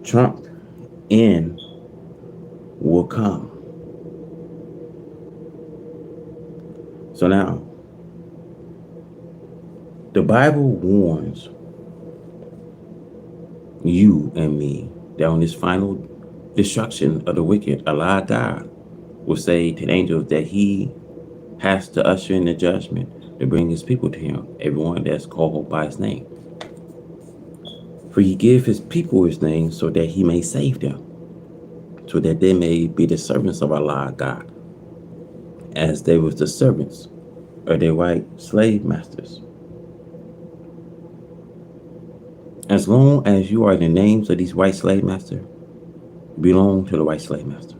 Trump end will come. So now, the Bible warns you and me that on this final destruction of the wicked, Allah God will say to the angels that he has to usher in the judgment to bring his people to him, everyone that's called by his name. For he give his people his name so that he may save them, so that they may be the servants of Allah God, as they was the servants of their white slave masters. As long as you are the names of these white slave masters, belong to the white slave master,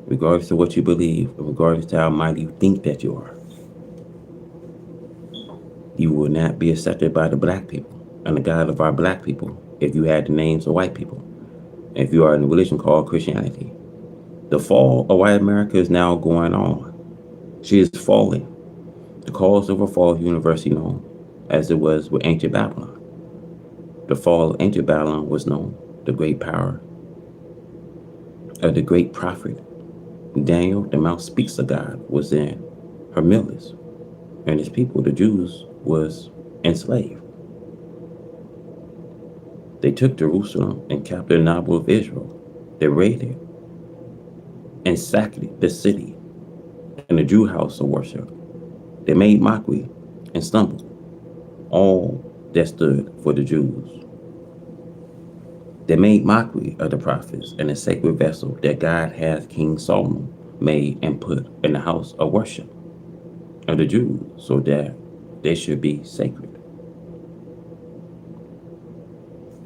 regardless of what you believe, regardless of how mighty you think that you are. You will not be accepted by the black people and the God of our black people if you had the names of white people. If you are in a religion called Christianity, the fall of white America is now going on. She is falling. The cause of her fall is universally known, as it was with ancient Babylon. The fall of ancient Babylon was known. The great power of the great prophet Daniel, the mouth speaks of God, was in her midst, and his people, the Jews, was enslaved. They took Jerusalem and captured the Noble of Israel. They raided and sacked the city and the Jew house of worship. They made mockery and stumbled all that stood for the Jews. They made mockery of the prophets and the sacred vessel that God had King Solomon made and put in the house of worship of the Jews so that they should be sacred.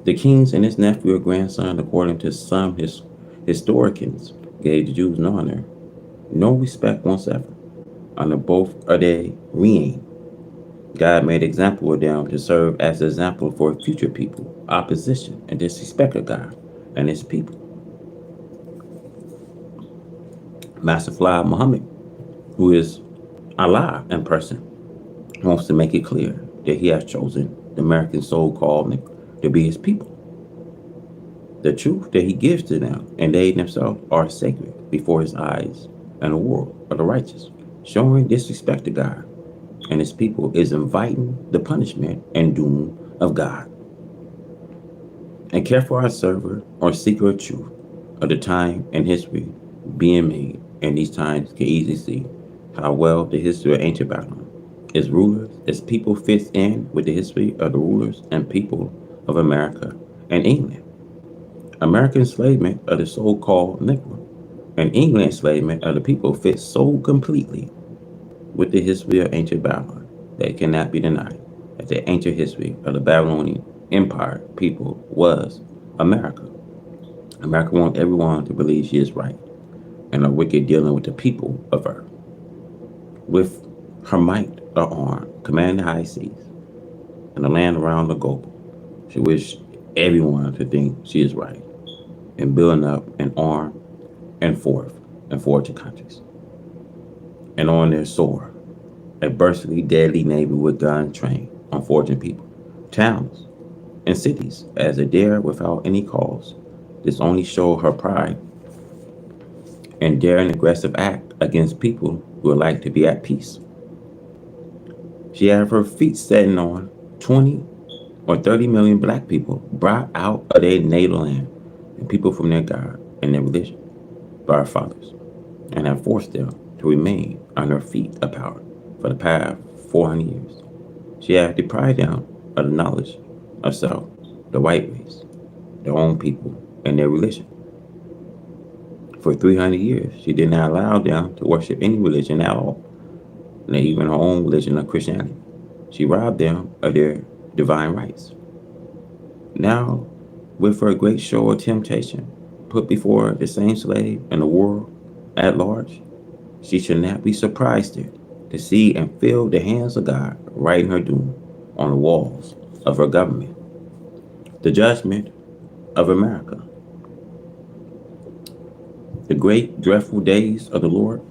The kings and his nephew or grandson, according to some historians, gave the Jews no honor, no respect whatsoever under both of their reign. God made example of them to serve as an example for future people, opposition and disrespect of God and his people. Master Fly Muhammad, who is Allah in person, wants to make it clear that he has chosen the American so-called to be his people. The truth that he gives to them and they themselves are sacred before his eyes and the world of the righteous. Showing disrespect to God and his people is inviting the punishment and doom of God. And care for our server or seeker of truth of the time and history being made, and these times can easily see how well the history of ancient Babylon, its rulers, its people fits in with the history of the rulers and people of America and England. American enslavement of the so-called Negro and England enslavement of the people fits so completely with the history of ancient Babylon that it cannot be denied that the ancient history of the Babylonian Empire people was America. America wants everyone to believe she is right and are wicked dealing with the people of earth. With her might or arm, command the high seas and the land around the globe, she wished everyone to think she is right and building up an arm and forth and fortune countries. And on their soar, a burstily deadly navy with gun trained on forging people, towns, and cities as they dare without any cause. This only show her pride and dare an aggressive act against people who would like to be at peace. She had her feet setting on 20 or 30 million black people brought out of their natal land and people from their God and their religion by our fathers and have forced them to remain on their feet of power for the past 400 years. She had deprived them of the knowledge of self, the white race, their own people, and their religion. For 300 years, she did not allow them to worship any religion at all, not even her own religion of Christianity. She robbed them of their divine rights. Now, with her great show of temptation put before the same slave and the world at large, she should not be surprised to see and feel the hands of God writing her doom on the walls of her government. The judgment of America. The great dreadful days of the Lord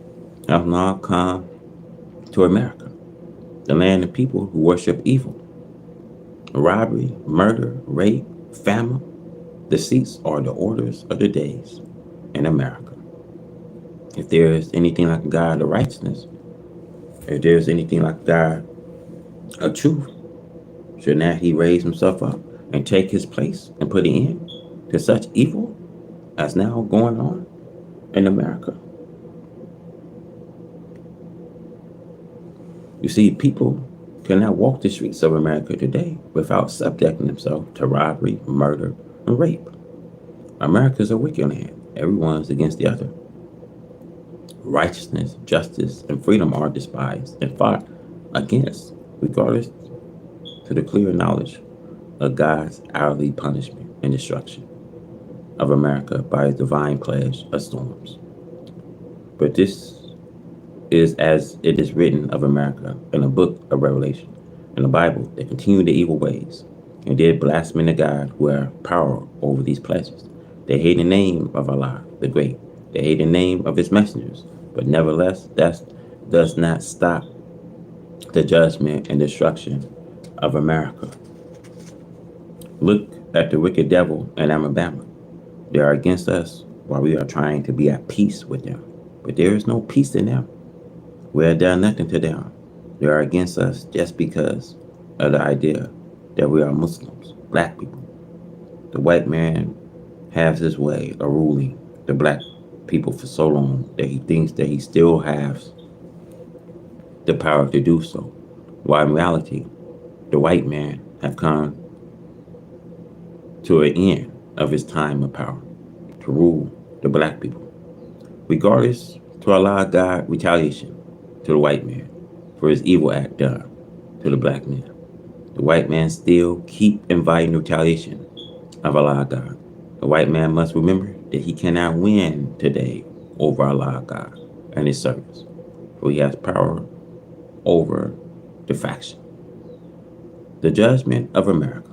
have now come to America, the land of people who worship evil, robbery, murder, rape, famine, The seats are the orders of the days in America. If there is anything like a God of righteousness, if there is anything like a God of truth, should not he raise himself up and take his place and put an end to such evil as now going on in America? You see, people cannot walk the streets of America today without subjecting themselves to robbery, murder, and rape. America is a wicked land. Everyone is against the other. Righteousness, justice, and freedom are despised and fought against, regardless to the clear knowledge of God's hourly punishment and destruction of America by his divine pledge of storms. But this is as it is written of America in the book of Revelation. In the Bible, they continue their evil ways and did blaspheme the God who had power over these pledges. They hate the name of Allah the Great. They hate the name of his messengers. But nevertheless, that does not stop the judgment and destruction of America. Look at the wicked devil in Alabama. They are against us while we are trying to be at peace with them. But there is no peace in them. We have done nothing to them. They are against us just because of the idea that we are Muslims, black people. The white man has his way of ruling the black people for so long that he thinks that he still has the power to do so. While in reality, the white man have come to an end of his time of power to rule the black people. Regardless to allow God retaliation to the white man for his evil act done to the black man. The white man still keep inviting retaliation of Allah God. The white man must remember that he cannot win today over Allah God and his servants, for he has power over the faction. The judgment of America.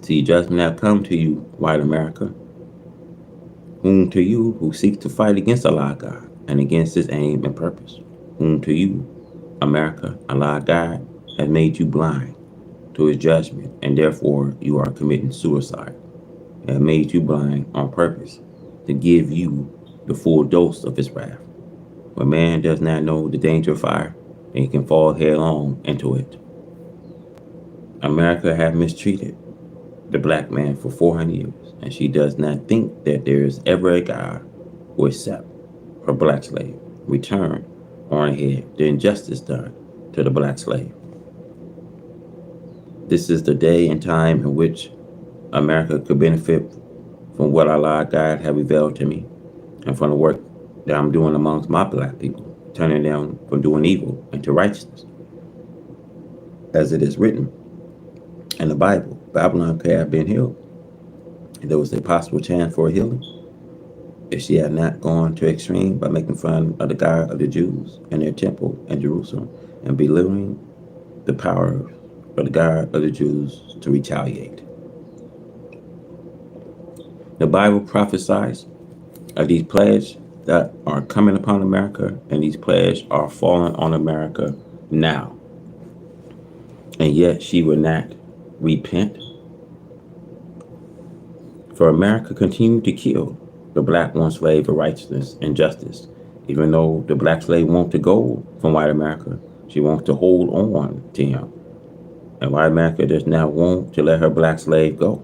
See, judgment have come to you, white America, whom to you who seek to fight against Allah God and against his aim and purpose. Whom to you, America, Allah God has made you blind to his judgment, and therefore you are committing suicide. He has made you blind on purpose to give you the full dose of his wrath. When man does not know the danger of fire, then he can fall headlong into it. America has mistreated the black man for 400 years, and she does not think that there is ever a God who will accept her black slave, return on her head the injustice done to the black slave. This is the day and time in which America could benefit from what Allah God have revealed to me and from the work that I'm doing amongst my black people, turning them from doing evil into righteousness. As it is written in the Bible, Babylon could have been healed. And there was a possible chance for a healing if she had not gone to extreme by making fun of the God of the Jews and their temple in Jerusalem and belittling the power of the God of the Jews to retaliate. The Bible prophesies of these plagues that are coming upon America, and these plagues are falling on America now. And yet she will not repent. For America continued to kill the black one slave of righteousness and justice. Even though the black slave wants to go from white America, she wants to hold on to him. And white America does not want to let her black slave go.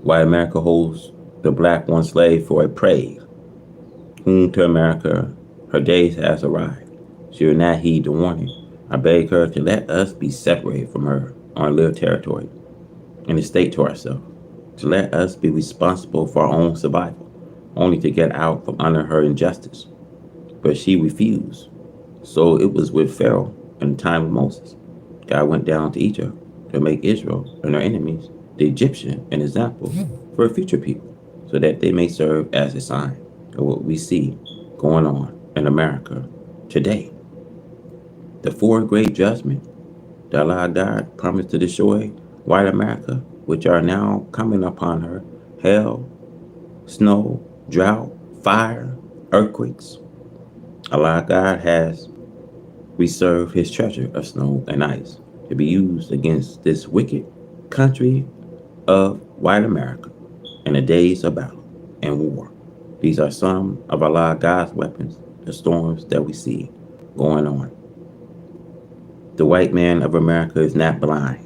White America holds the black one slave for a prey, whom to America her days has arrived. She will not heed the warning. I beg her to let us be separated from her on our little territory and to state to ourselves, to let us be responsible for our own survival, only to get out from under her injustice. But she refused. So it was with Pharaoh in the time of Moses. God went down to Egypt to make Israel and their enemies, the Egyptian, an example for a future people, so that they may serve as a sign of what we see going on in America today. The four great judgments that Allah God promised to destroy white America, which are now coming upon her: hail, snow, drought, fire, earthquakes. Allah God has reserved his treasure of snow and ice to be used against this wicked country of white America, in the days of battle and war. These are some of Allah God's weapons, the storms that we see going on. The white man of America is not blind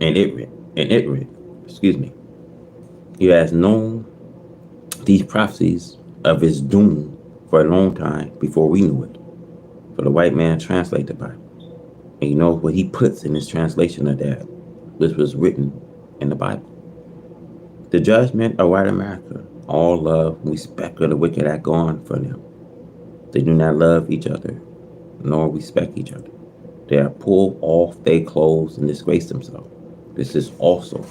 and ignorant, excuse me. He has known these prophecies of his doom for a long time before we knew it. For the white man translate the Bible. And you know what he puts in his translation of that, which was written in the Bible. The judgment of white America, all love and respect of the wicked are gone from them. They do not love each other, nor respect each other. They are pulled off their clothes and disgrace themselves. This is also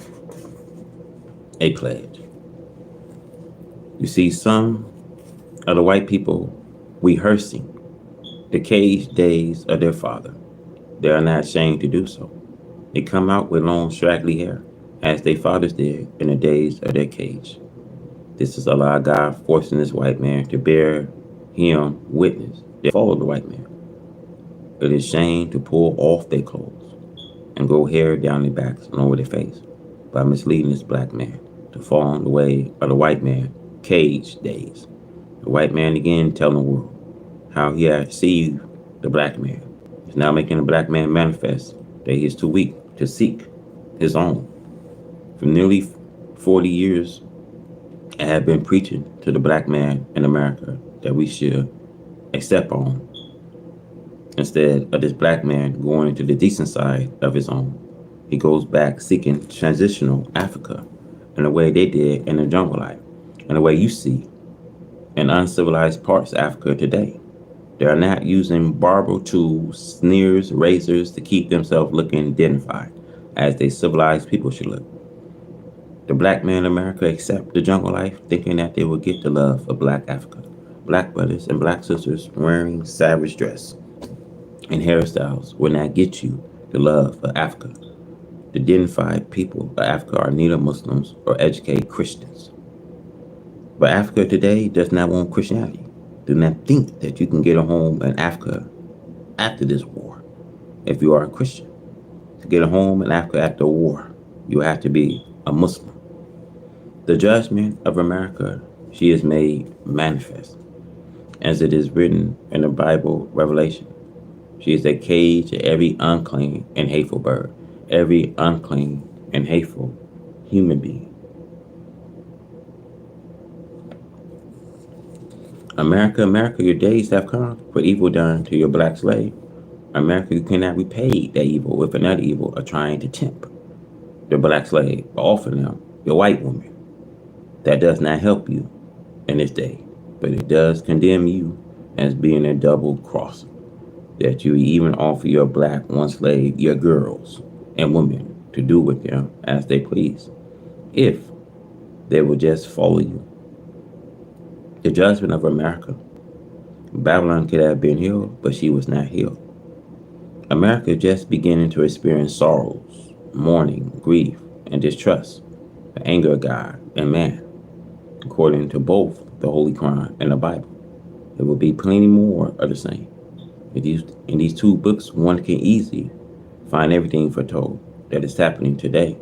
a pledge. You see, some of the white people rehearsing the caged days of their father. They are not ashamed to do so. They come out with long, straggly hair, as their fathers did in the days of their cage. This is Allah God forcing this white man to bear him witness. They follow the white man. It is shame to pull off their clothes and grow hair down their backs and over their face by misleading this black man to fall in the way of the white man cage days. The white man again telling the world how he had deceived the black man. He's now making the black man manifest that he is too weak to seek his own. For nearly 40 years, I have been preaching to the black man in America that we should accept on instead of this black man going to the decent side of his own. He goes back seeking transitional Africa in the way they did in the jungle life, in the way you see in uncivilized parts of Africa today. They are not using barber tools, sneers, razors to keep themselves looking dignified as they civilized people should look. The black man in America accept the jungle life thinking that they will get the love of black Africa. Black brothers and black sisters wearing savage dress and hairstyles will not get you the love of Africa. The dignified people of Africa are neither Muslims or educated Christians. But Africa today does not want Christianity. Do not think that you can get a home in Africa after this war if you are a Christian. To get a home in Africa after a war, you have to be a Muslim. The judgment of America, she is made manifest, as it is written in the Bible Revelation. She is a cage to every unclean and hateful bird, every unclean and hateful human being. America, America, your days have come for evil done to your black slave. America, you cannot repay that evil with another evil of trying to tempt the black slave by offering them your white woman. That does not help you in this day, but it does condemn you as being a double crosser. That you even offer your black one slave, your girls and women, to do with them as they please, if they will just follow you. The judgment of America. Babylon could have been healed, but she was not healed. America is just beginning to experience sorrows, mourning, grief, and distrust, the anger of God and man, according to both the Holy Quran and the Bible. There will be plenty more of the same. In these two books, one can easily find everything foretold that is happening today.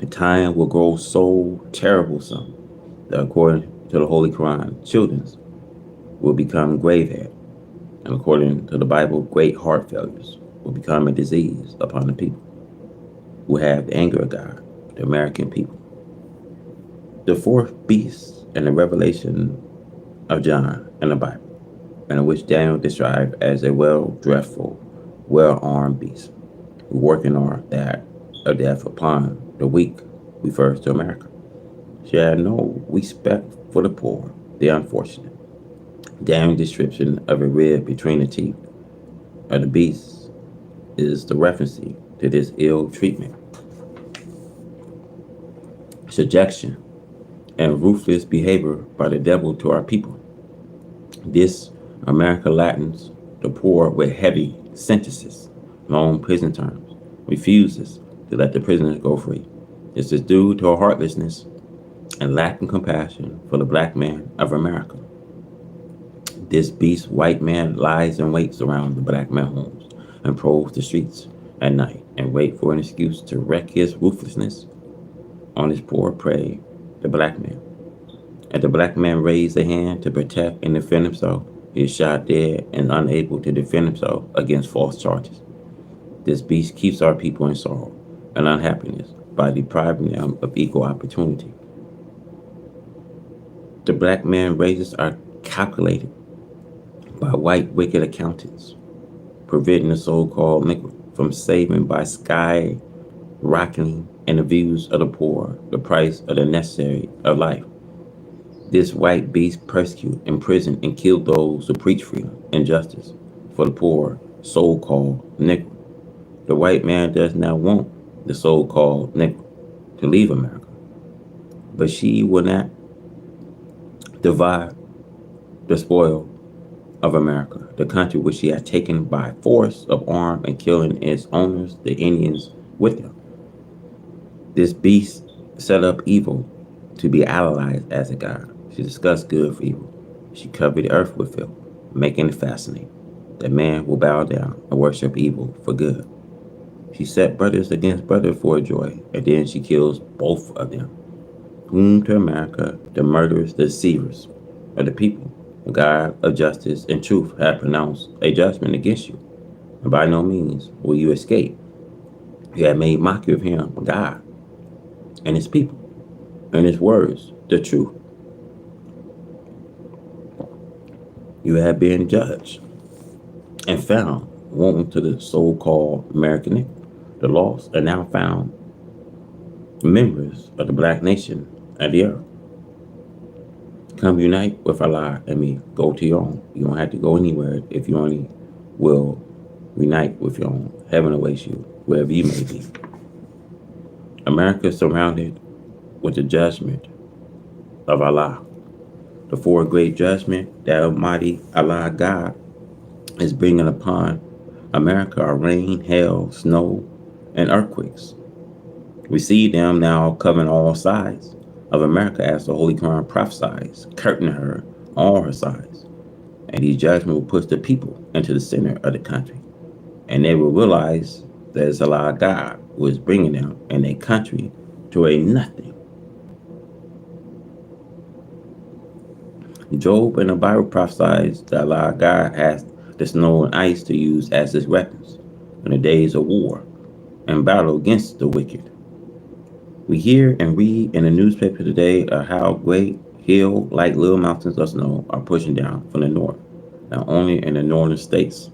The time will grow so terriblesome that according to the Holy Quran, children's will become gray-haired. And according to the Bible, great heart failures will become a disease upon the people who have the anger of God, the American people. The fourth beast in the revelation of John in the Bible, in which Daniel described as a well-dressed, well-armed beast, who working on that of death upon the weak, refers to America. She had no respect for the poor, the unfortunate. Daniel's description of a rib between the teeth of the beast is the referencing to this ill treatment, subjection, and ruthless behavior by the devil to our people. This America Latins, the poor with heavy sentences, long prison terms, refuses to let the prisoners go free. This is due to a heartlessness and lacking compassion for the black man of America. This beast white man lies and waits around the black man homes and prowls the streets at night, and wait for an excuse to wreak his ruthlessness on his poor prey, the black man. If the black man raised a hand to protect and defend himself, he is shot dead and unable to defend himself against false charges. This beast keeps our people in sorrow and unhappiness by depriving them of equal opportunity. The black man raises are calculated by white wicked accountants, preventing the so-called Negro from saving by skyrocketing in the views of the poor the price of the necessary of life. This white beast persecute, imprison, and kill those who preach freedom and justice for the poor, so-called Negro. The white man does not want the so-called Negro to leave America, but she will not divide the spoil of America, the country which she had taken by force of arm and killing its owners, the Indians, with them. This beast set up evil to be idolized as a god. She discussed good for evil. She covered the earth with filth, making it fascinating that man will bow down and worship evil for good. She set brothers against brothers for joy, and then she kills both of them. Whom to America the murderers, the deceivers of the people, the God of justice and truth have pronounced a judgment against you, and by no means will you escape. You have made mockery of him, God, and his people, and his words, the truth. You have been judged and found wanting to the so-called American Negro. The lost are now found members of the black nation of the earth. Come unite with Allah and me. Go to your own. You don't have to go anywhere if you only will unite with your own. Heaven awaits you, wherever you may be. America is surrounded with the judgment of Allah. The four great judgment that Almighty Allah God is bringing upon America are rain, hail, snow, and earthquakes. We see them now covering all sides of America as the Holy Quran prophesies, curtaining her all her sides. And these judgments will push the people into the center of the country. And they will realize that it's Allah God who is bringing them and their country to a nothing. Job and the Bible prophesies that Allah God has the snow and ice to use as his weapons in the days of war and battle against the wicked. We hear and read in the newspaper today of how great hill like little mountains of snow are pushing down from the north, not only in the northern states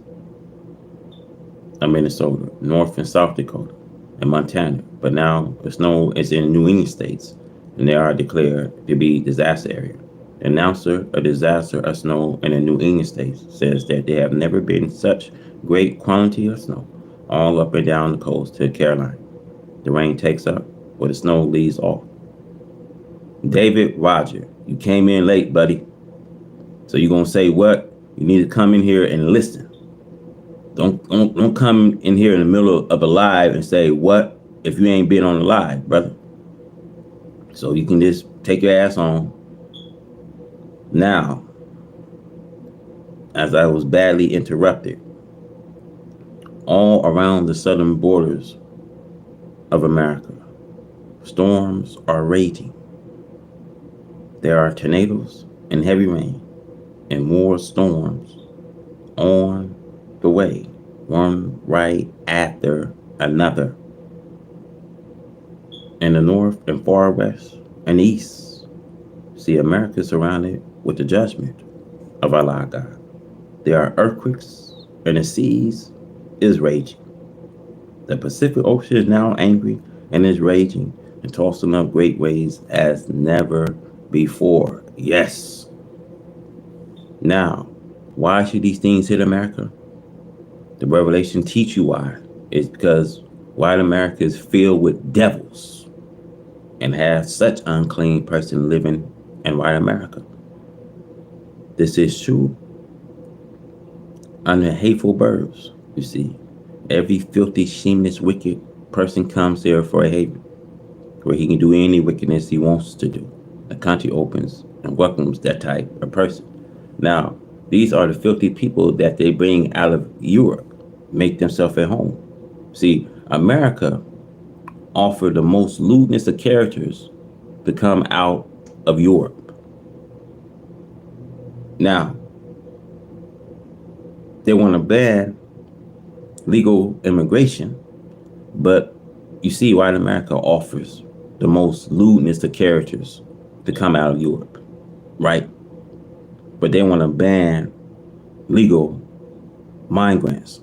of Minnesota, North and South Dakota, and Montana, but now the snow is in New England states, and they are declared to be disaster area. The announcer of disaster of snow in the New England states says that there have never been such great quantity of snow all up and down the coast to Carolina. The rain takes up where the snow leaves off. David Roger, you came in late, buddy. So you're gonna say what? You need to come in here and listen. Don't come in here in the middle of a live and say what if you ain't been on the live, brother. So you can just take your ass on. Now, as I was badly interrupted, all around the southern borders of America, storms are raging. There are tornadoes and heavy rain and more storms on the way, one right after another. In the north and far west and east, see America surrounded with the judgment of Allah God. There are earthquakes and the seas is raging. The Pacific Ocean is now angry and is raging and tossing up great waves as never before. Yes. Now, why should these things hit America? The Revelation teach you why. It's because white America is filled with devils and has such unclean person living in white America. This is true under hateful birds, you see. Every filthy, shameless, wicked person comes here for a haven, where he can do any wickedness he wants to do. The country opens and welcomes that type of person. Now, these are the filthy people that they bring out of Europe, make themselves at home. See, America offered the most lewdness of characters to come out of Europe. Now, they want to ban legal immigration, but you see white America offers the most lewdness of characters to come out of Europe, right? But they want to ban legal migrants.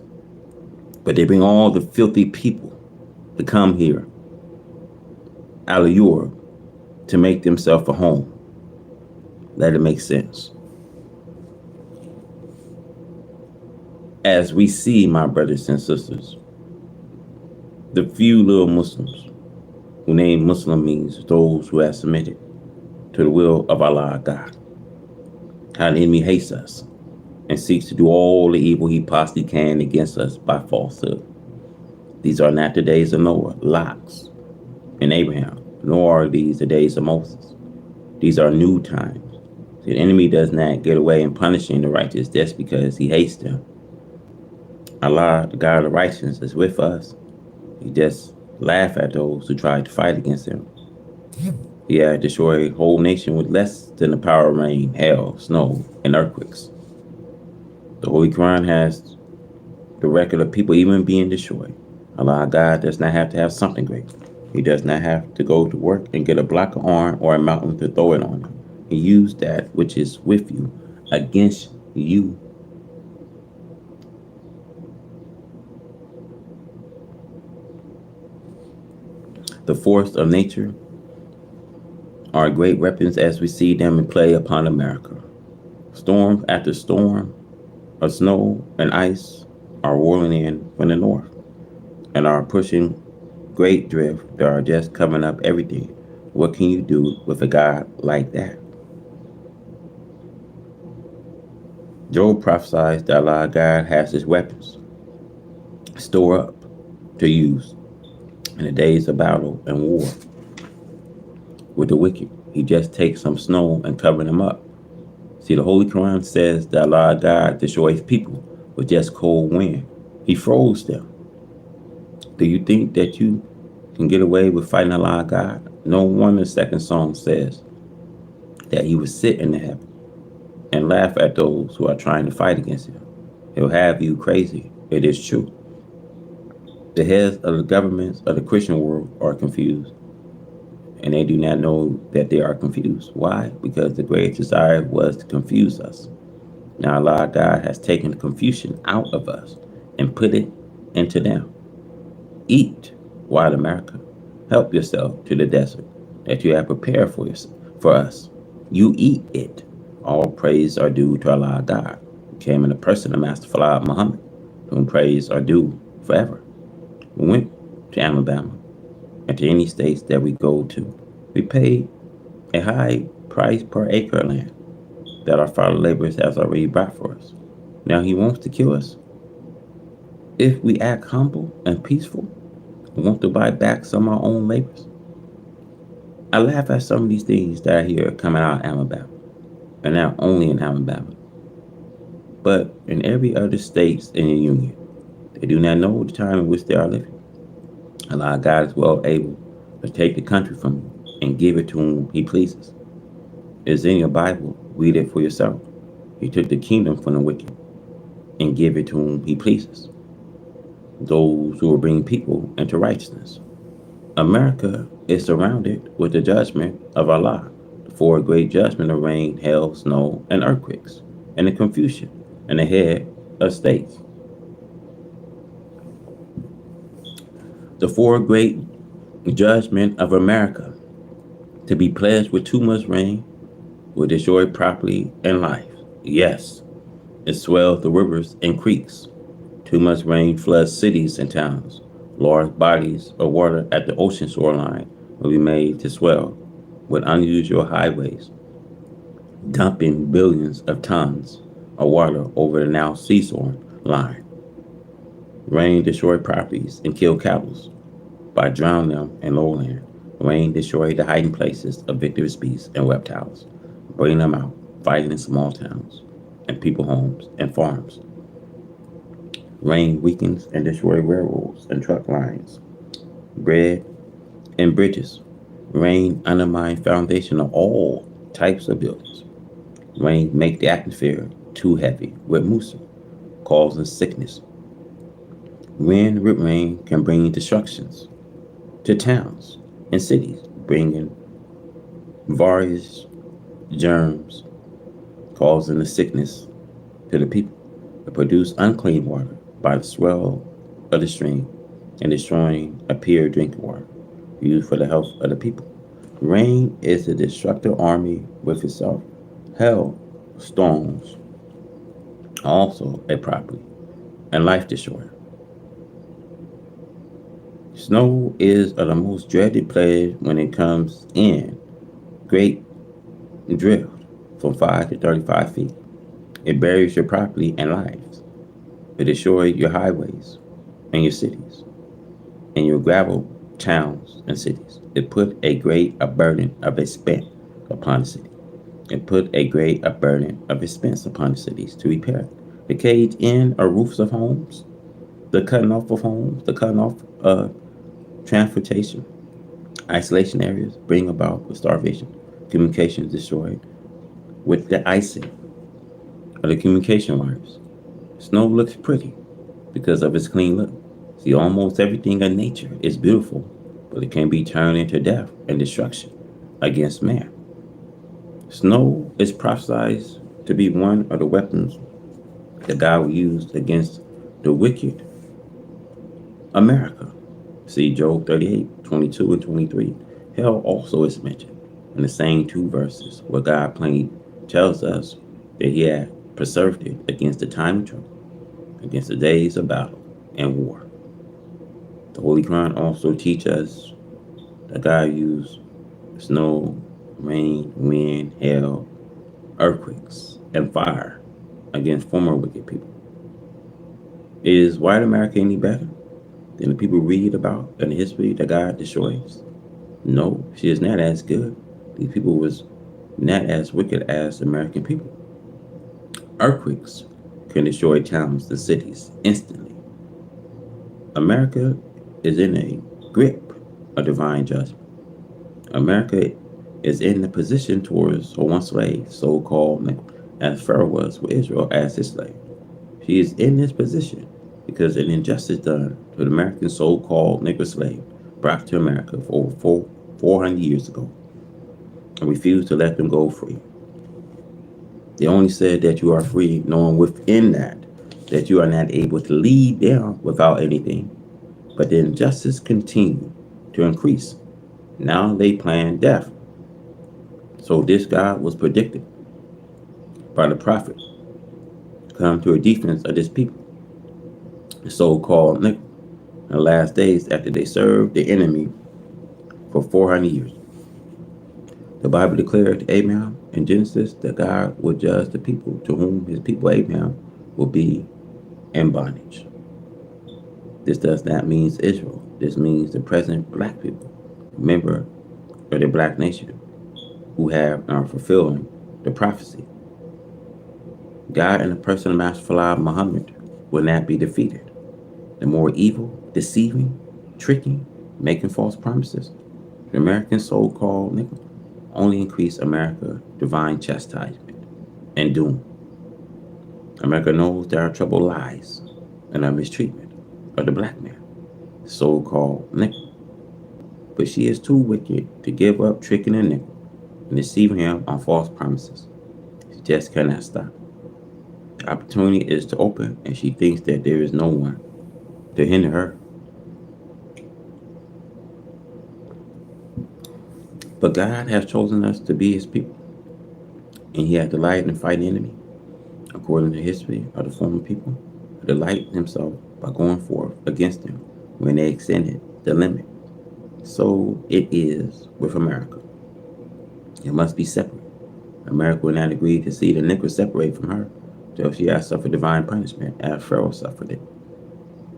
But they bring all the filthy people to come here out of Europe to make themselves a home. Let it make sense. As we see, my brothers and sisters, the few little Muslims who name Muslim means those who have submitted to the will of Allah God. How the enemy hates us and seeks to do all the evil he possibly can against us by falsehood. These are not the days of Noah, Lot, and Abraham, nor are these the days of Moses. These are new times. The enemy does not get away in punishing the righteous just because he hates them. Allah, the God of righteousness, is with us. He just laugh at those who try to fight against him. He had destroyed a whole nation with less than the power of rain, hail, snow, and earthquakes. The Holy Quran has the record of people even being destroyed. Allah God does not have to have something great. He does not have to go to work and get a block of iron or a mountain to throw it on you. He used that which is with you against you. The force of nature are great weapons as we see them in play upon America. Storm after storm of snow and ice are rolling in from the north and are pushing great drift that are just covering up everything. What can you do with a God like that? Job prophesies that Allah God has his weapons store up to use in the days of battle and war with the wicked. He just takes some snow and cover them up. See, the Holy Quran says that Allah God destroys people with just cold wind. He froze them. Do you think that you can get away with fighting Allah God? No wonder the second song says that he will sit in the heaven and laugh at those who are trying to fight against him. He'll have you crazy. It is true. The heads of the governments of the Christian world are confused, and they do not know that they are confused. Why? Because the great desire was to confuse us. Now Allah God has taken the confusion out of us and put it into them. Eat, white America. Help yourself to the desert that you have prepared for us. You eat it. All praise are due to Allah God, who came in the person of Master Fard Muhammad, to whom praise are due forever. We went to Alabama and to any states that we go to. We paid a high price per acre of land that our father laborers has already bought for us. Now he wants to kill us. If we act humble and peaceful and want to buy back some of our own labors. I laugh at some of these things that I hear coming out of Alabama, and not only in Alabama, but in every other states in the Union. They do not know the time in which they are living. Allah God is well able to take the country from you and give it to whom he pleases. It is in your Bible. Read it for yourself. He took the kingdom from the wicked and give it to whom he pleases. Those who will bring people into righteousness. America is surrounded with the judgment of Allah, the four great judgments of rain, hail, snow, and earthquakes, and the confusion and the head of states. The four great judgment of America, to be pledged with too much rain, will destroy property and life. Yes, it swells the rivers and creeks. Too much rain floods cities and towns. Large bodies of water at the ocean shoreline will be made to swell with unusual highways, dumping billions of tons of water over the now seashore line. Rain destroyed properties and killed cattle by drowning them in lowland. Rain destroyed the hiding places of victorious beasts and reptiles, bringing them out, fighting in small towns and people homes and farms. Rain weakens and destroys railroads and truck lines, bread and bridges. Rain undermines foundation of all types of buildings. Rain make the atmosphere too heavy with moisture, causing sickness. Wind with rain can bring destructions to towns and cities, bringing various germs, causing the sickness to the people. It produce unclean water by the swell of the stream and destroying a pure drinking water used for the health of the people. Rain is a destructive army with itself. Hell, storms, also a property and life destroyer. Snow is of the most dreaded plague when it comes in. Great drift from 5 to 35 feet. It buries your property and lives. It destroys your highways and your cities and your gravel towns and cities. It put a burden of expense upon the city. It put a burden of expense upon the cities to repair it. The cage in or roofs of homes, the cutting off of homes, the cutting off of transportation, isolation areas bring about with starvation, communications destroyed with the icing of the communication wires. Snow looks pretty because of its clean look. See, almost everything in nature is beautiful, but it can be turned into death and destruction against man. Snow is prophesied to be one of the weapons that God will use against the wicked America. See Job 38:22 and 23. Hell also is mentioned in the same two verses where God plainly tells us that he had preserved it against the time of trouble, against the days of battle and war. The Holy Quran also teaches us that God used snow, rain, wind, hail, earthquakes, and fire against former wicked people. Is white America any better than the people read about in the history that God destroys? No, she is not as good. These people was not as wicked as American people. Earthquakes can destroy towns and cities instantly. America is in a grip of divine judgment. America is in the position towards her one slave, so-called as Pharaoh was with Israel as his slave. She is in this position because an injustice done to the American so-called Negro slave brought to America for over 400 years ago and refused to let them go free. They only said that you are free, knowing within that you are not able to lead them without anything. But the injustice continued to increase. Now they plan death. So this God was predicted by the prophet to come to a defense of this people, the so-called Negro, in the last days after they served the enemy for 400 years. The Bible declared to Abraham in Genesis that God will judge the people to whom his people Abraham will be in bondage. This does not mean Israel. This means the present black people, member of the black nation, who have are fulfilling the prophecy. God in the person of Master Fala Muhammad will not be defeated. The more evil, deceiving, tricking, making false promises, the American so-called Negro only increase America divine chastisement and doom. America knows there are trouble lies and a mistreatment of the black man, so-called Negro. But she is too wicked to give up tricking a Negro and deceiving him on false promises. She just cannot stop. The opportunity is to open, and she thinks that there is no one to hinder her. But God has chosen us to be his people, and he has delighted in fighting the enemy. According to history of the former people, he delighted himself by going forth against them when they extended the limit. So it is with America. It must be separate. America will not agree to see the Negro separate from her till she has suffered divine punishment as Pharaoh suffered it.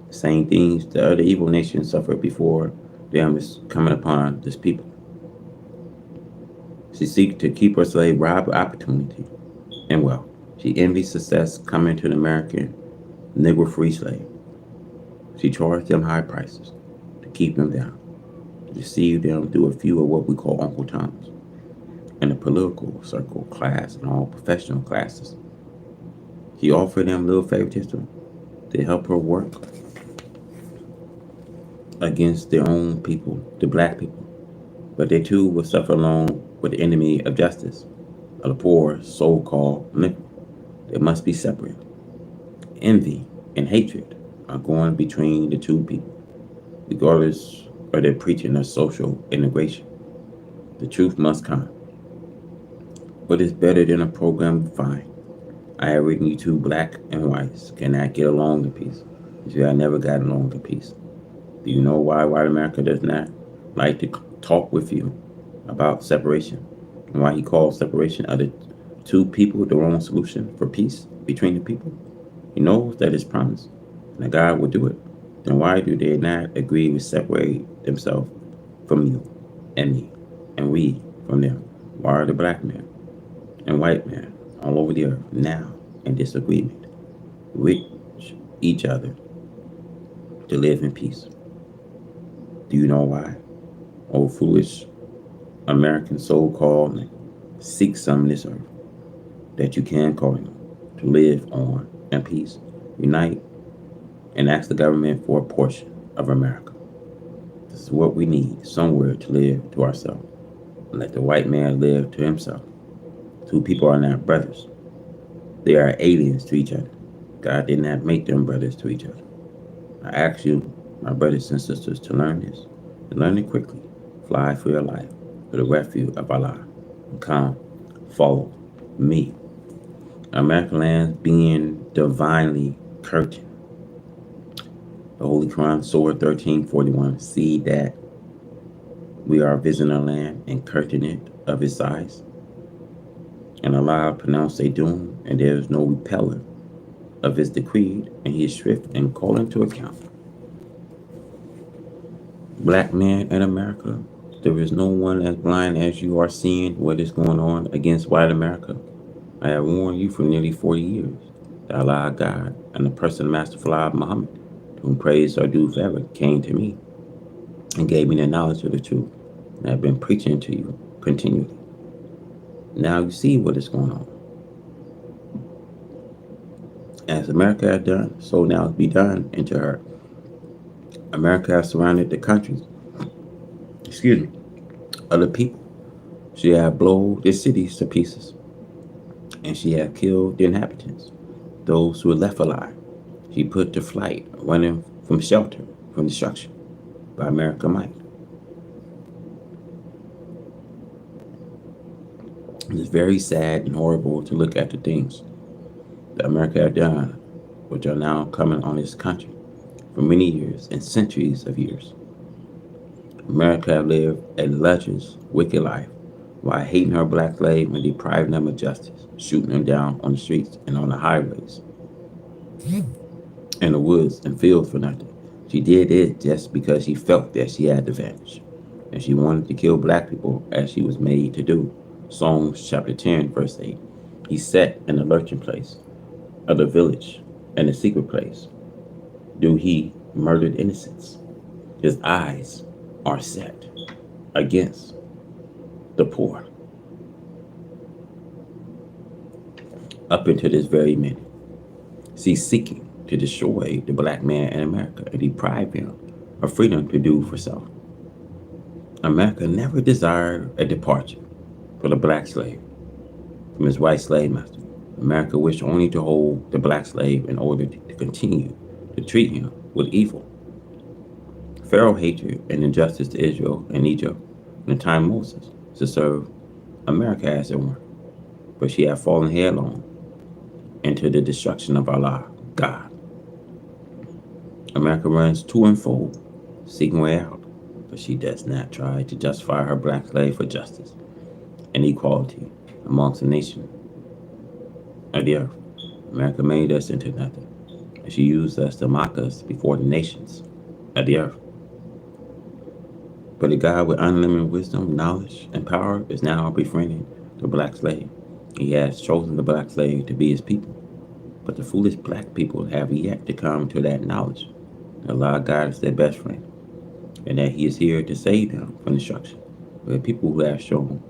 Same things the other evil nations suffered before them is coming upon this people. She seeks to keep her slave robbed of opportunity and wealth. She envies success coming to the American Negro free slave. She charged them high prices to keep them down, to deceive them through a few of what we call Uncle Toms in the political circle, class, and all professional classes. She offered them little favoritism to help her work against their own people, the black people. But they too will suffer along with the enemy of justice, of the poor, so called iniquity. They must be separate. Envy and hatred are going between the two people, regardless of their preaching of social integration. The truth must come. What is better than a program defined? I have written you two black and whites cannot get along in peace. You see, I never got along in peace. Do you know why white America does not like to talk with you about separation? And why he calls separation of the two people the wrong solution for peace between the people? He knows that it's promised and that God will do it. Then why do they not agree to separate themselves from you and me and we from them? Why are the black men and white men all over the earth now in disagreement with each other to live in peace? Do you know why? Oh, foolish American so-called seek some in this earth that you can call him to live on in peace. Unite and ask the government for a portion of America. This is what we need, somewhere to live to ourselves. And let the white man live to himself. Two people are not brothers. They are aliens to each other. God did not make them brothers to each other. I ask you, my brothers and sisters, to learn this. And learn it quickly. Fly for your life to the refuge of Allah. And come, follow me. American land being divinely curtained. The Holy Quran, Surah 13:41, see that we are visiting a land and curtain it of its size. And Allah pronounced a doom, and there is no repeller of his decree, and he is swift and calling to account. Black men in America, there is no one as blind as you are seeing what is going on against white America. I have warned you for nearly 40 years that Allah, God, and the person Master Flah Muhammad, to whom praise are due forever, came to me and gave me the knowledge of the truth. And I have been preaching to you continually. Now you see what is going on. As America has done, so now be done into her. America has surrounded the countries, of the people. She have blown the cities to pieces, and she have killed the inhabitants, those who were left alive. She put to flight, running from shelter, from destruction, by American might. It's very sad and horrible to look at the things that America has done, which are now coming on this country for many years and centuries of years. America has lived a luscious, wicked life while hating her black slave and depriving them of justice, shooting them down on the streets and on the highways, in the woods and fields for nothing. She did it just because she felt that she had the advantage, and she wanted to kill black people as she was made to do. Psalms chapter 10, verse 8. He sat in the lurking place of the village, in the secret place. Do he murdered innocents? His eyes are set against the poor. Up until this very minute, she's seeking to destroy the black man in America and deprive him of freedom to do for self. America never desired a departure for the black slave from his white slave master. America wished only to hold the black slave in order to continue to treat him with evil. Pharaoh hatred and injustice to Israel and Egypt in the time of Moses to serve America as their one. But she had fallen headlong into the destruction of Allah, God. America runs to and fro, seeking way out, but she does not try to justify her black slave for justice and equality amongst the nation of the earth. America made us into nothing, and she used us to mock us before the nations of the earth. But a God with unlimited wisdom, knowledge, and power is now befriending the black slave. He has chosen the black slave to be his people. But the foolish black people have yet to come to that knowledge Allah God is their best friend, and that He is here to save them from destruction. The people who have shown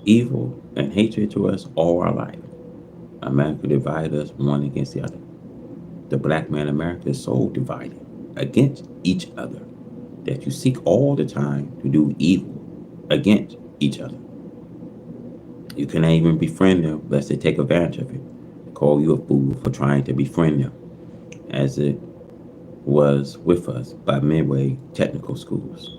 evil and hatred to us all our life. America divided us one against the other. The black man in America is so divided against each other that you seek all the time to do evil against each other. You cannot even befriend them lest they take advantage of it. Call you a fool for trying to befriend them, as it was with us by Midway Technical Schools.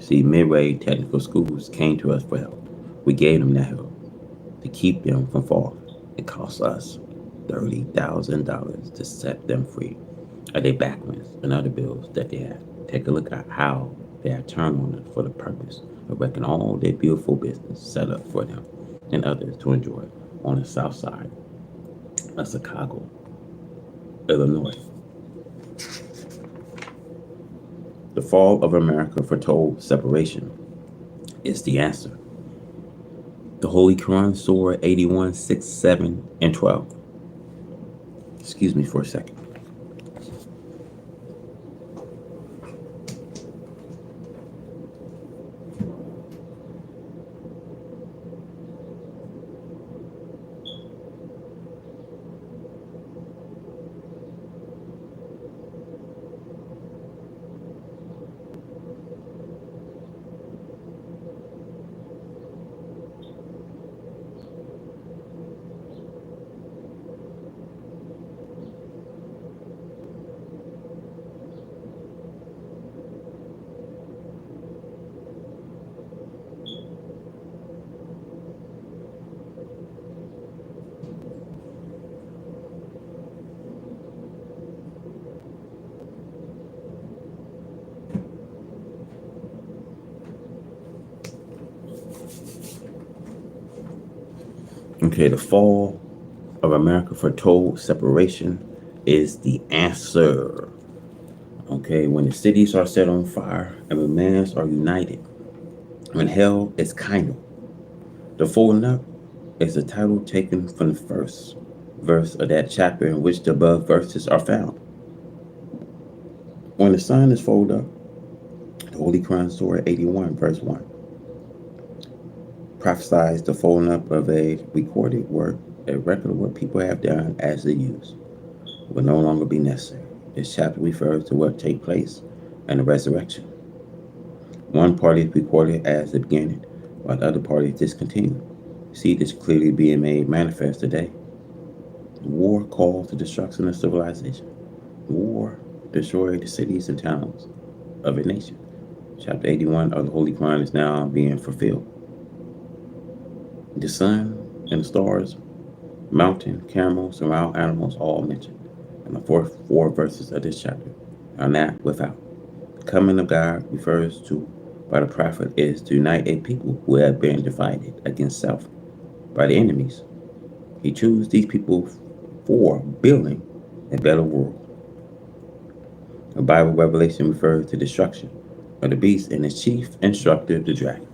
See, Midway Technical Schools came to us for help. We gave them that help to keep them from falling. It cost us $30,000 to set them free of their backwinds and other bills that they had. Take a look at how they had turned on us for the purpose of wrecking all their beautiful business set up for them and others to enjoy on the south side of Chicago, Illinois. The fall of America foretold separation is the answer. The Holy Quran, Surah 81, 6, 7, and 12. Excuse me for a second. Okay, the fall of America foretold separation is the answer. Okay, when the cities are set on fire and when men are united, when hell is kindled. The folding up is the title taken from the first verse of that chapter in which the above verses are found. When the sun is folded up, the Holy Quran, Surah 81, verse 1, prophesies the folding up of a recorded work, a record of what people have done as they use, will no longer be necessary. This chapter refers to what take place in the resurrection. One party is recorded as the beginning, while the other party is discontinued. See this clearly being made manifest today. War calls the destruction of civilization. War destroyed the cities and towns of a nation. Chapter 81 of the Holy Quran is now being fulfilled. The sun and the stars, mountain, camels, and wild animals all mentioned in the first four verses of this chapter are not without. The coming of God refers to by the prophet is to unite a people who have been divided against self by the enemies. He chose these people for building a better world. The Bible revelation refers to destruction of the beast and its chief instructor, the dragon.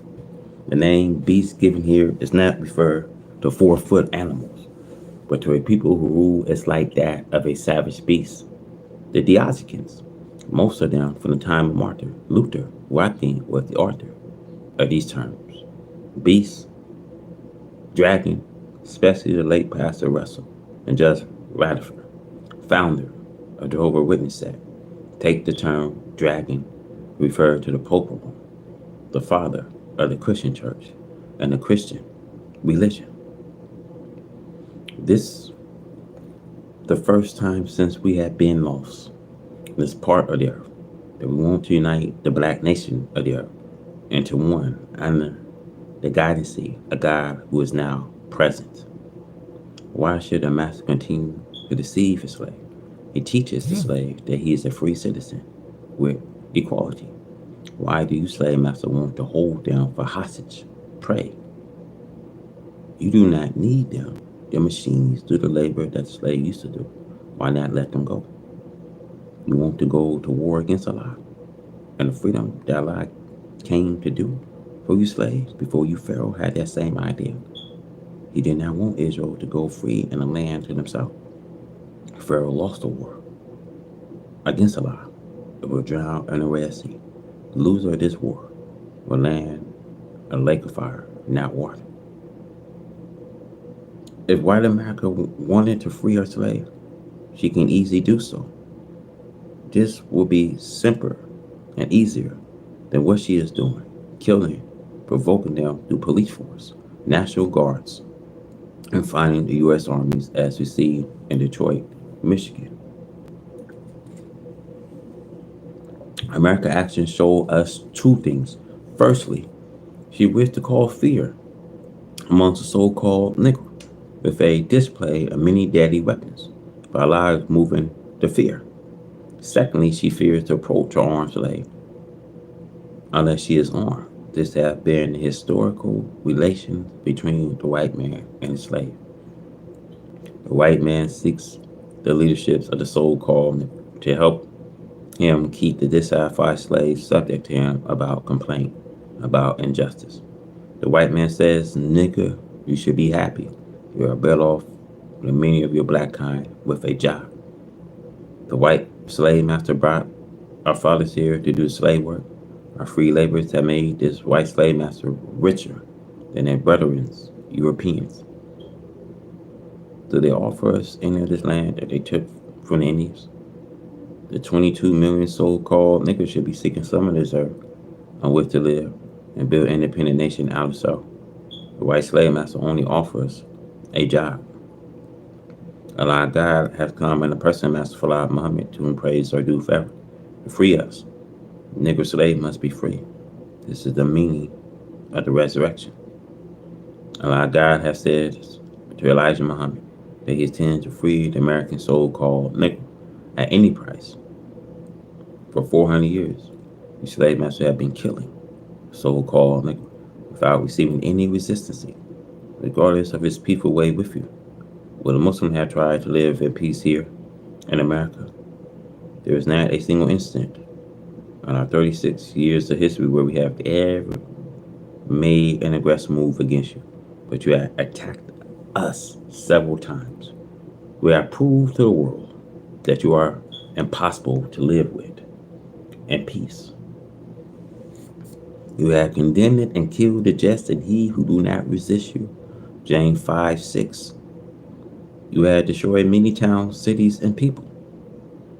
The name beast given here is not referred to 4-foot animals, but to a people who rule as like that of a savage beast. The Diazicans, most of them from the time of Martin Luther, who I think was the author of these terms. Beast, dragon, especially the late Pastor Russell and Judge Radifer, founder of the Jehovah's Witness sect, take the term dragon refer to the Pope, the father of the Christian church and the Christian religion. This the first time since we have been lost this part of the earth that we want to unite the black nation of the earth into one under the guidance of God who is now present. Why should a master continue to deceive his slave? He teaches the slave that he is a free citizen with equality. Why do you, slave master, want to hold them for hostage? Pray. You do not need them. The machines do the labor that the slave used to do. Why not let them go? You want to go to war against Allah and the freedom that Allah came to do for you slaves before you Pharaoh had that same idea. He did not want Israel to go free in a land to themselves. Pharaoh lost the war against Allah. It will drown in the Red Sea. The loser of this war will land a lake of fire, not water. If white America wanted to free her slaves, she can easily do so. This will be simpler and easier than what she is doing, killing, provoking them through police force, National Guards, and finding the U.S. armies as we see in Detroit, Michigan. America's actions show us two things. Firstly, she wished to cause fear amongst the so-called Negro with a display of many deadly weapons, but Allah is moving to fear. Secondly, she fears to approach her armed slave unless she is armed. This has been the historical relations between the white man and the slave. The white man seeks the leaderships of the so-called to help him keep the dissatisfied slaves subject to him about complaint, about injustice. The white man says, nigga, you should be happy. You are better off than many of your black kind with a job. The white slave master brought our fathers here to do slave work. Our free laborers have made this white slave master richer than their brethren, Europeans. Do they offer us any of this land that they took from the Indians? The 22 million so-called niggas should be seeking some of this earth on which to live and build an independent nation out of so. The white slave master only offers a job. Allah God has come in the person of Master Fala Muhammad, to whom praise are due forever, to free us. The Negro slave must be free. This is the meaning of the resurrection. Allah God has said to Elijah Muhammad that he intends to free the American so-called Negro at any price. For 400 years, the slave masters have been killing so-called Negro without receiving any resistance, regardless of his peaceful way with you. Will the Muslims have tried to live in peace here in America? There is not a single incident in our 36 years of history where we have ever made an aggressive move against you, but you have attacked us several times. We have proved to the world that you are impossible to live with in peace. You have condemned and killed the just and he who do not resist you. James 5:6. You have destroyed many towns, cities, and people,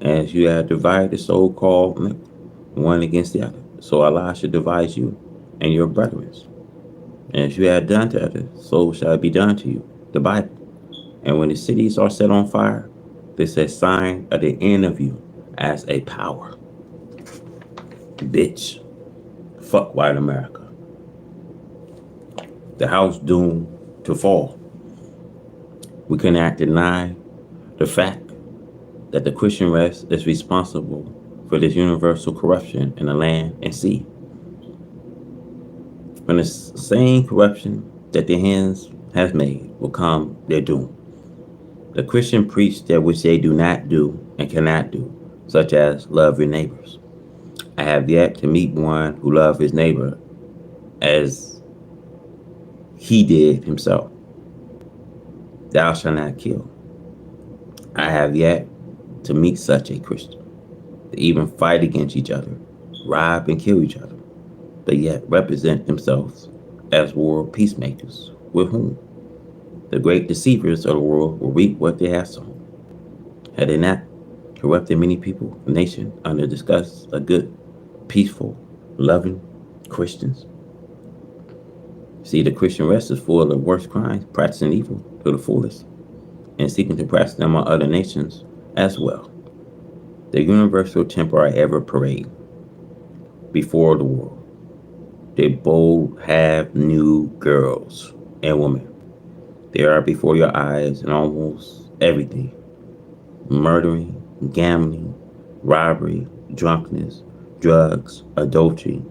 as you have divided the so-called one against the other. So Allah should divide you and your brethren. And as you have done to others, so shall it be done to you. The Bible. And when the cities are set on fire, this is a sign of the end of you as a power. Bitch. Fuck white America. The house doomed to fall. We cannot deny the fact that the Christian race is responsible for this universal corruption in the land and sea. From the same corruption that their hands have made will come their doom. The Christian preach that which they do not do and cannot do, such as love your neighbors. I have yet to meet one who loved his neighbor as he did himself. Thou shalt not kill. I have yet to meet such a Christian. They even fight against each other, rob and kill each other, but yet represent themselves as world peacemakers, with whom the great deceivers of the world will reap what they have sown. Had they not corrupted many people, a nation, under disgust of good, peaceful, loving Christians? See, the Christian rest is full of the worst crimes, practicing evil to the fullest, and seeking to practice them on other nations as well. The universal temporary ever parade before the world. They both have new girls and women. They are before your eyes in almost everything. Murdering, gambling, robbery, drunkenness, drugs, adultery,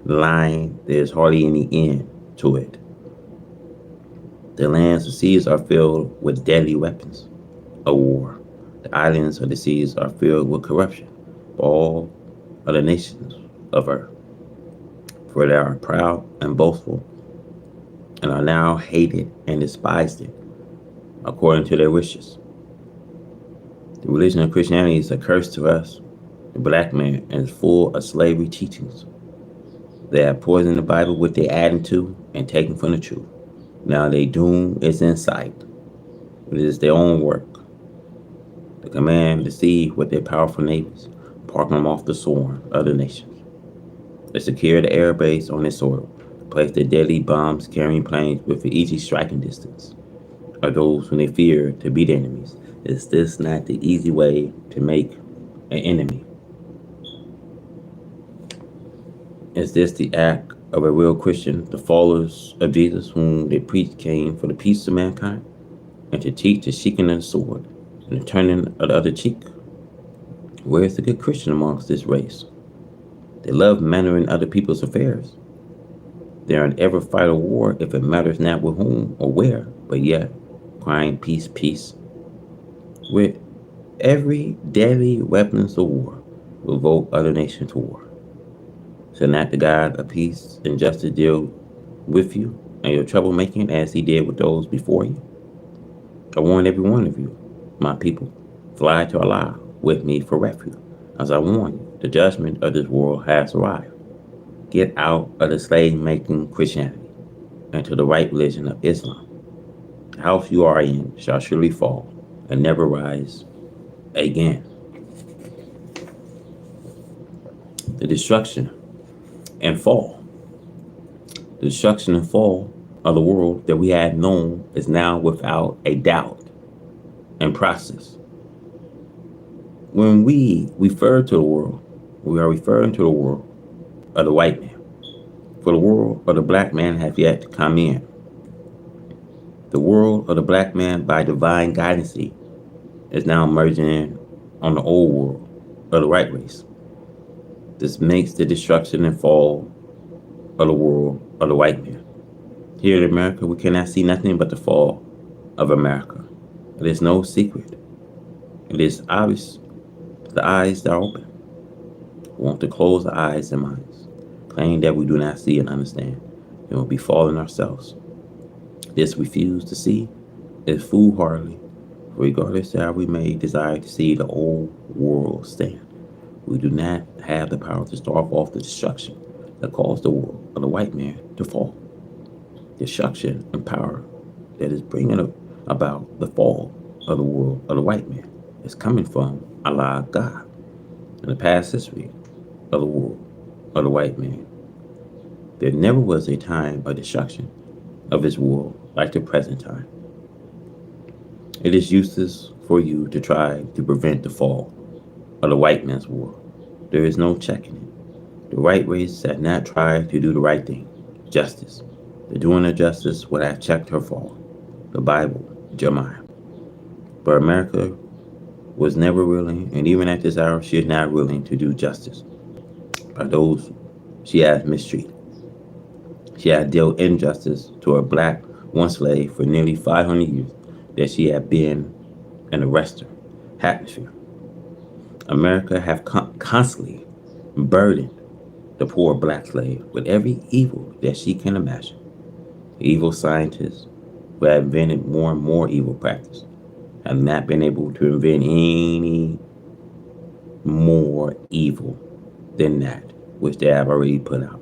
lying. There's hardly any end to it. The lands and seas are filled with deadly weapons of war. The islands of the seas are filled with corruption of all of the nations of earth. For they are proud and boastful, and are now hated and despised according to their wishes. The religion of Christianity is a curse to us, the black man, and is full of slavery teachings. They have poisoned the Bible with their adding to and taking from the truth. Now their doom is in sight. It is their own work. The command to see with their powerful neighbors, park them off the shore of the nations. They secure the air base on its soil, place their deadly bombs carrying planes with an easy striking distance. Are those whom they fear to be the enemies? Is this not the easy way to make an enemy? Is this the act of a real Christian? The followers of Jesus, whom they preached, came for the peace of mankind and to teach the shaking of the sword and the turning of the other cheek. Where is the good Christian amongst this race? They love meddling other people's affairs. They are in ever fight a war if it matters not with whom or where, but yet crying peace, peace. With every deadly weapons of war will vote other nations to war. Shall not the God of peace and justice deal with you and your troublemaking as he did with those before you? I warn every one of you, my people, fly to Allah with me for refuge. As I warn you, the judgment of this world has arrived. Get out of the slave-making Christianity and to the right religion of Islam. The house you are in shall surely fall and never rise again. The destruction and fall. The destruction and fall of the world that we had known is now without a doubt and process. When we refer to the world, we are referring to the world of the white man. For the world of the black man has yet to come in. The world of the black man by divine guidance is now merging in on the old world of the white race. This makes the destruction and fall of the world of the white man. Here in America, we cannot see nothing but the fall of America. It is no secret. It is obvious to the eyes that are open. We want to close the eyes and minds, claiming that we do not see and understand, and will be falling ourselves. This refuse to see is foolhardy, for regardless of how we may desire to see the old world stand, we do not have the power to start off the destruction that caused the world of the white man to fall. Destruction and power that is bringing about the fall of the world of the white man is coming from Allah God. In the past history of the world of the white man, there never was a time of destruction of his world like the present time. It is useless for you to try to prevent the fall of the white man's world. There is no checking it. The white race has not tried to do the right thing, justice. The doing of justice would have checked her fall. The Bible, Jeremiah. But America was never willing, and even at this hour, she is not willing to do justice by those she has mistreated. She has dealt injustice to a black one slave for nearly 500 years that she had been an arrestor, atmosphere. America have constantly burdened the poor black slave with every evil that she can imagine. Evil scientists who have invented more and more evil practice have not been able to invent any more evil than that which they have already put out.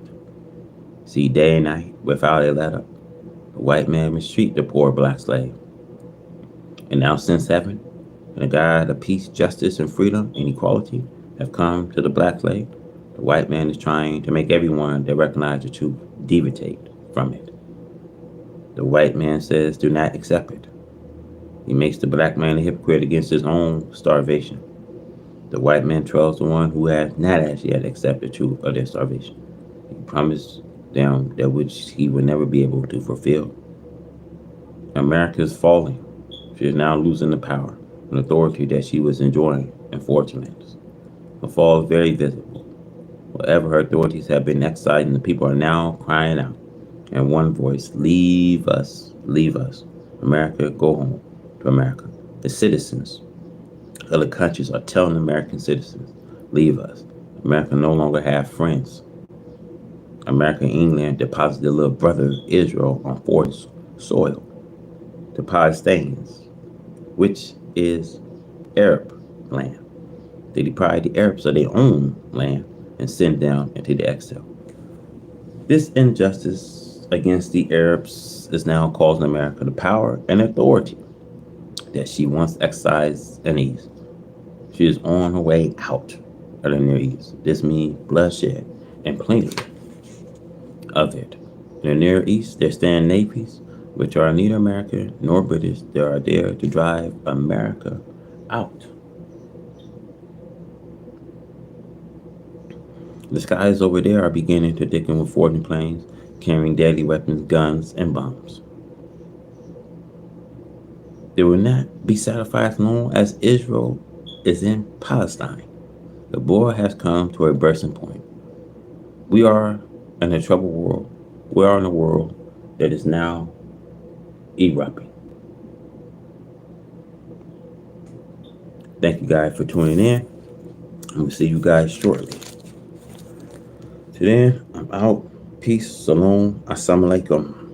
See, day and night, without a let up, the white man mistreat the poor black slave. And now since heaven, and the God of peace, justice, and freedom and equality have come to the black slave, the white man is trying to make everyone that recognize the truth deviate from it. The white man says, do not accept it. He makes the black man a hypocrite against his own starvation. The white man tells the one who has not as yet accepted the truth of their starvation. He promised them that which he would never be able to fulfill. America is falling. She is now losing the power and authority that she was enjoying in foreign lands. The fall is very visible. Wherever her authorities have been exiled, and the people are now crying out in one voice, leave us, leave us. America, go home to America. The citizens of other countries are telling American citizens, leave us. America no longer have friends. America and England deposited their little brother Israel on foreign soil. The Palestinians, which is Arab, land. They deprive the Arabs of their own land and send them into the exile. This injustice against the Arabs is now causing America the power and authority that she once exercised in the East. She is on her way out of the Near East. This means bloodshed and plenty of it. In the Near East, there stand navies which are neither American nor British. They are there to drive America out. The skies over there are beginning to thicken with foreign planes carrying deadly weapons, guns, and bombs. They will not be satisfied as long as Israel is in Palestine. The war has come to a bursting point. We are in a troubled world. We are in a world that is now erupting. Thank you guys for tuning in. And we'll see you guys shortly. Till then, I'm out. Peace. Salam. Assalamu alaikum.